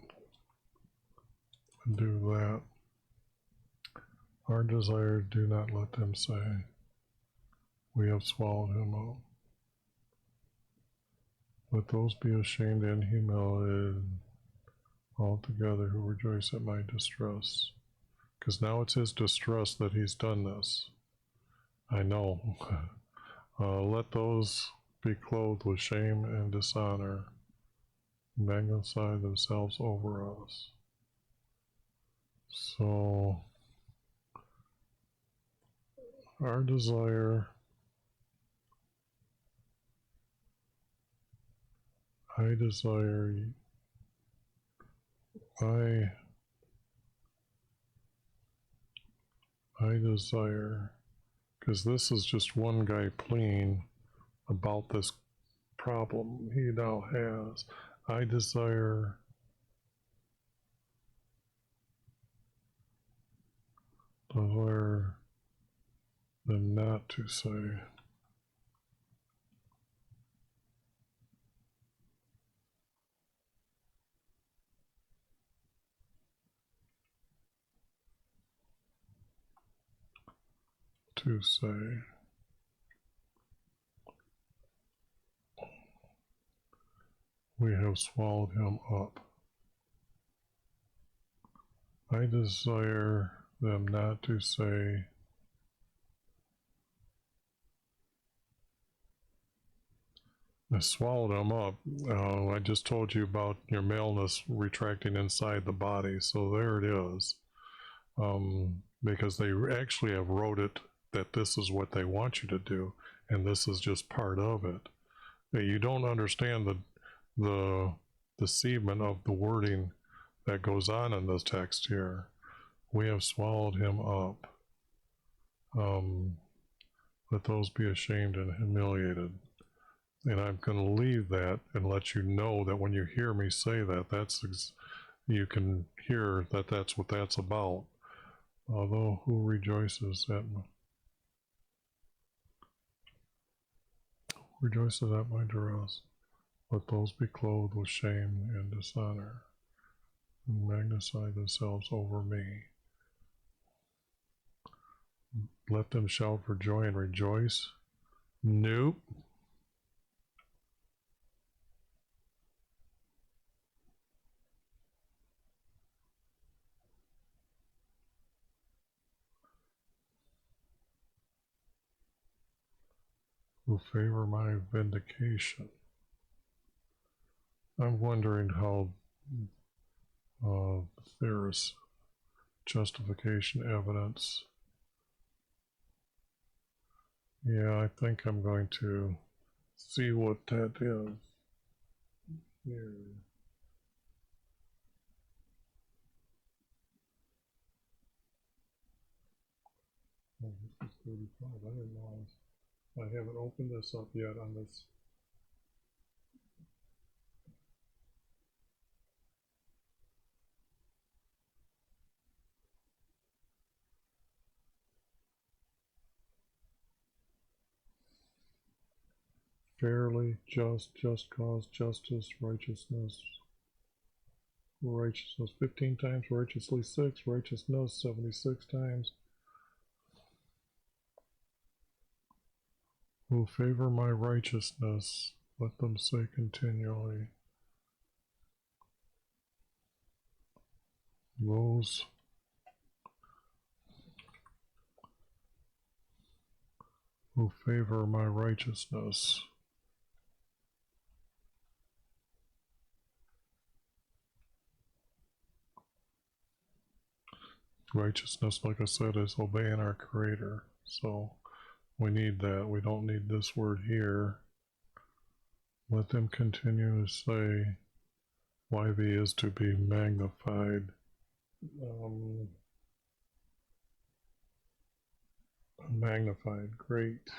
And do that. Our desires do not let them say, we have swallowed him up. Let those be ashamed and humiliated altogether who rejoice at my distress. Because now it's his distress that he's done this. I know. Let those be clothed with shame and dishonor, magnify themselves over us. So, our desire, I desire, I desire, because this is just one guy pleading about this problem he now has. I desire them not to say. To say. We have swallowed him up. I desire them not to say, I swallowed him up. I just told you about your maleness retracting inside the body, so there it is. Because they actually have wrote it that this is what they want you to do, and this is just part of it. You don't understand the deceivement of the wording that goes on in this text here. We have swallowed him up. Let those be ashamed and humiliated. And I'm going to leave that and let you know that when you hear me say that, you can hear that that's what that's about. Although who rejoices at my duress, let those be clothed with shame and dishonor, and magnify themselves over me. Let them shout for joy and rejoice. Nope. Who favor my vindication. I'm wondering how there's justification evidence. Yeah, I think I'm going to see what that is. Here. Oh, this is 35. I didn't know I haven't opened this up yet on this. Fairly, just cause, justice, righteousness. 15 times, righteously 6, righteousness 76 times. Who favor my righteousness, let them say continually. Those who favor my righteousness. Righteousness, like I said, is obeying our Creator. So we need that. We don't need this word here. Let them continue to say, YV is to be magnified. Magnified, great,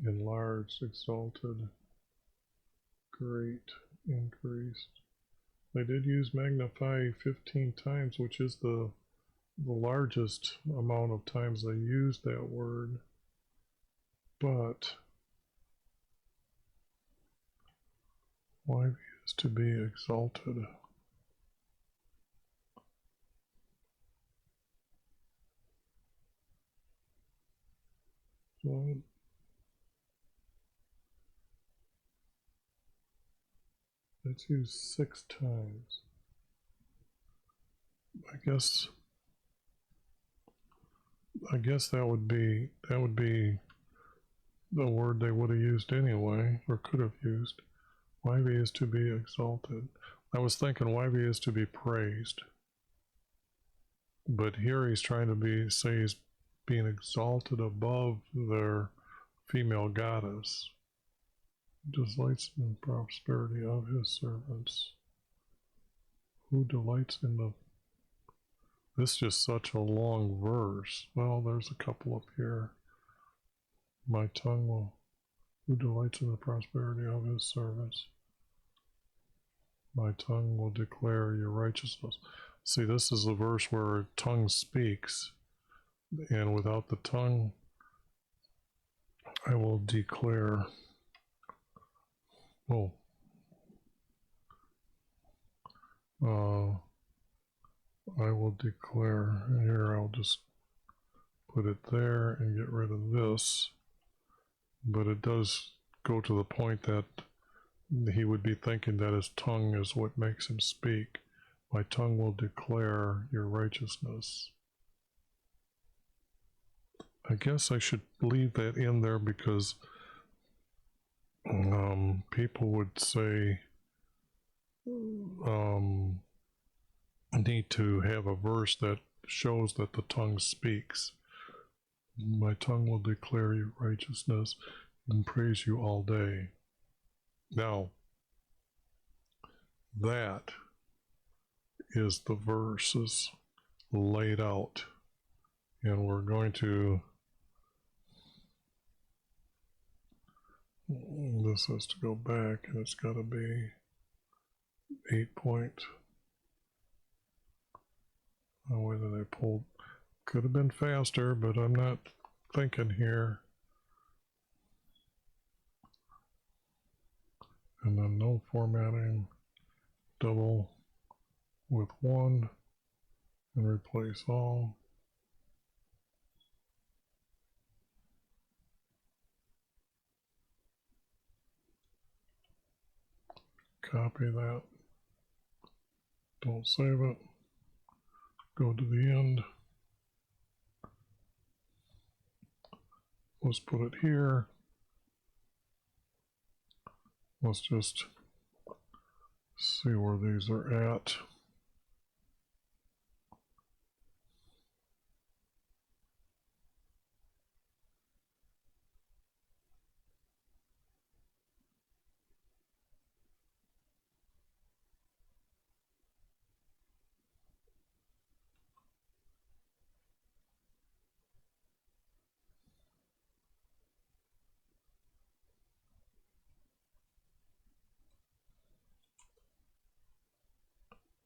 enlarged, exalted, great, increased. They did use magnify 15 times, which is the the largest amount of times I use that word, but YV is to be exalted. So it's used 6 times. I guess that would be the word they would have used anyway, or could have used. YV is to be exalted. I was thinking YV is to be praised, but here he's trying to say he's being exalted above their female goddess. Delights in the prosperity of his servants. Who delights in the... This is just such a long verse. Well, there's a couple up here. My tongue will... Who delights in the prosperity of his servants? My tongue will declare your righteousness. See, this is a verse where tongue speaks, and without the tongue, I will declare... I will declare, here I'll just put it there and get rid of this, but it does go to the point that he would be thinking that his tongue is what makes him speak. My tongue will declare your righteousness. I guess I should leave that in there because people would say need to have a verse that shows that the tongue speaks. My tongue will declare your righteousness and praise you all day. Now, that is the verses laid out, and we're going to... This has to go back, and it's got to be 8 point... Oh, wait, did I pull? Could have been faster, but I'm not thinking here. And then no formatting, double with 1, and replace all. Copy that. Don't save it. Go to the end. Let's put it here. Let's just see where these are at.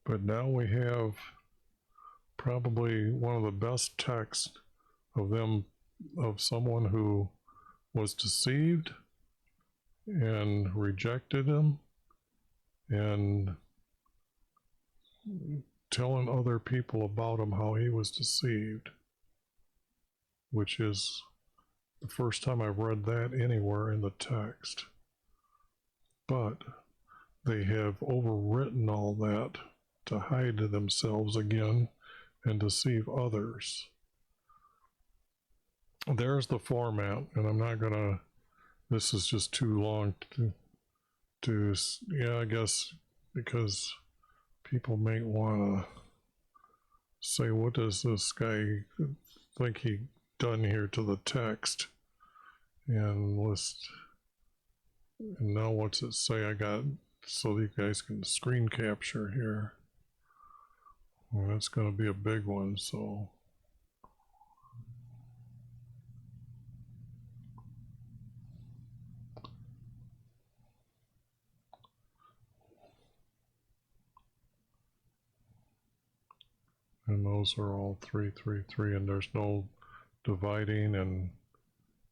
But now we have probably one of the best texts of someone who was deceived and rejected him and telling other people about him how he was deceived, which is the first time I've read that anywhere in the text. But they have overwritten all that to hide themselves again and deceive others. There's the format, and I'm not gonna, this is just too long to yeah, I guess, because people may want to say, what does this guy think he done here to the text? And now what's it say? I got, so you guys can screen capture here. Well, that's going to be a big one, so. And those are all 3, 3, 3, and there's no dividing, and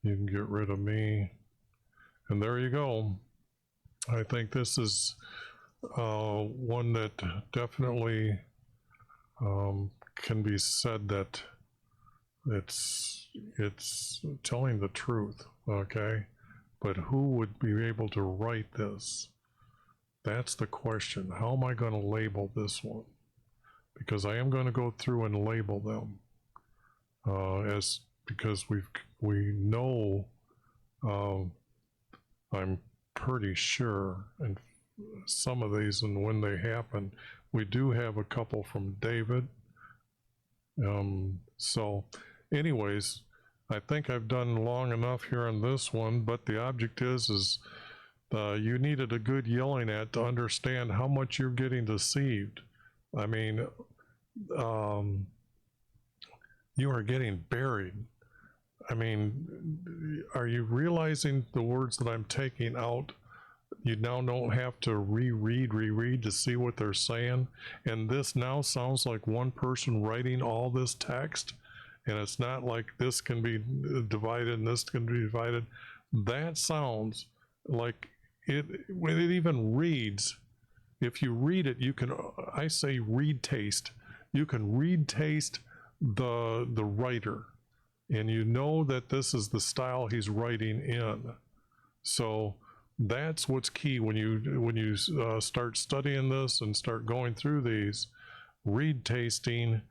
you can get rid of me. And there you go. I think this is one that definitely can be said that it's telling the truth, okay? But who would be able to write this? That's the question. How am I going to label this one? Because I am going to go through and label them because we know, I'm pretty sure, and some of these, and when they happen, we do have a couple from David. So anyways, I think I've done long enough here on this one, but the object is you needed a good yelling at to understand how much you're getting deceived. I mean, you are getting buried. I mean, are you realizing the words that I'm taking out? You now don't have to reread to see what they're saying. And this now sounds like one person writing all this text. And it's not like this can be divided and this can be divided. That sounds like when it even reads, if you read it, you can, I say read taste. You can read taste the writer, and you know that this is the style he's writing in. So that's what's key when you start studying this and start going through these. Read tasting,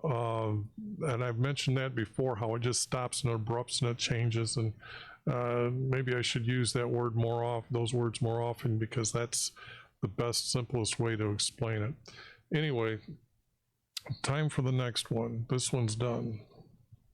and I've mentioned that before, how it just stops and abrupts and it changes, and maybe I should use that word more often, those words more often, because that's the best, simplest way to explain it. Anyway, time for the next one. This one's done.